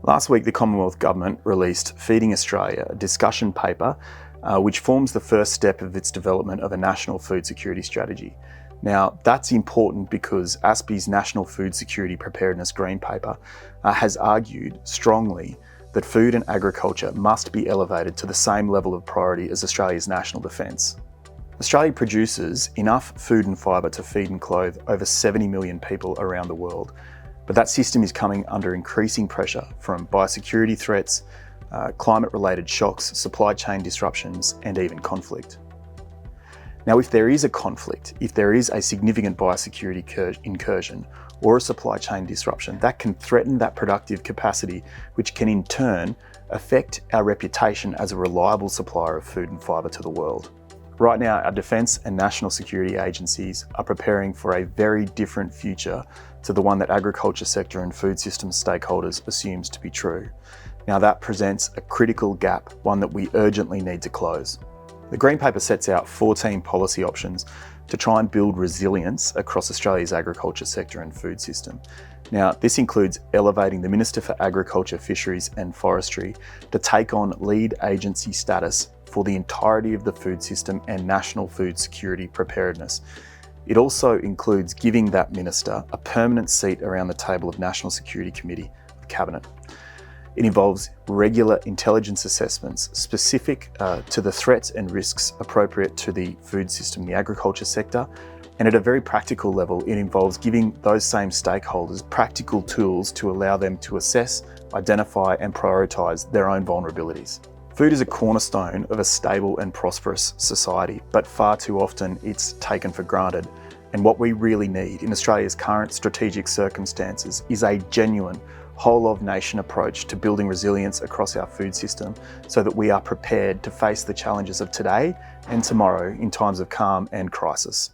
Last week, the Commonwealth Government released Feeding Australia, a discussion paper which forms the first step of its development of a national food security strategy. Now, that's important because ASPI's National Food Security Preparedness Green Paper has argued strongly that food and agriculture must be elevated to the same level of priority as Australia's national defence. Australia produces enough food and fibre to feed and clothe over 70 million people around the world, but that system is coming under increasing pressure from biosecurity threats, climate-related shocks, supply chain disruptions, and even conflict. Now, if there is a conflict, if there is a significant biosecurity incursion or a supply chain disruption, that can threaten that productive capacity, which can in turn affect our reputation as a reliable supplier of food and fibre to the world. Right now, our defence and national security agencies are preparing for a very different future to the one that agriculture sector and food system stakeholders assumes to be true. Now, that presents a critical gap, one that we urgently need to close. The Green Paper sets out 14 policy options to try and build resilience across Australia's agriculture sector and food system. Now, this includes elevating the Minister for Agriculture, Fisheries and Forestry to take on lead agency status for the entirety of the food system and national food security preparedness. It also includes giving that minister a permanent seat around the table of National Security Committee of Cabinet. It involves regular intelligence assessments specific to the threats and risks appropriate to the food system, the agriculture sector. And at a very practical level, it involves giving those same stakeholders practical tools to allow them to assess, identify and prioritise their own vulnerabilities. Food is a cornerstone of a stable and prosperous society, but far too often it's taken for granted. And what we really need in Australia's current strategic circumstances is a genuine whole-of-nation approach to building resilience across our food system so that we are prepared to face the challenges of today and tomorrow in times of calm and crisis.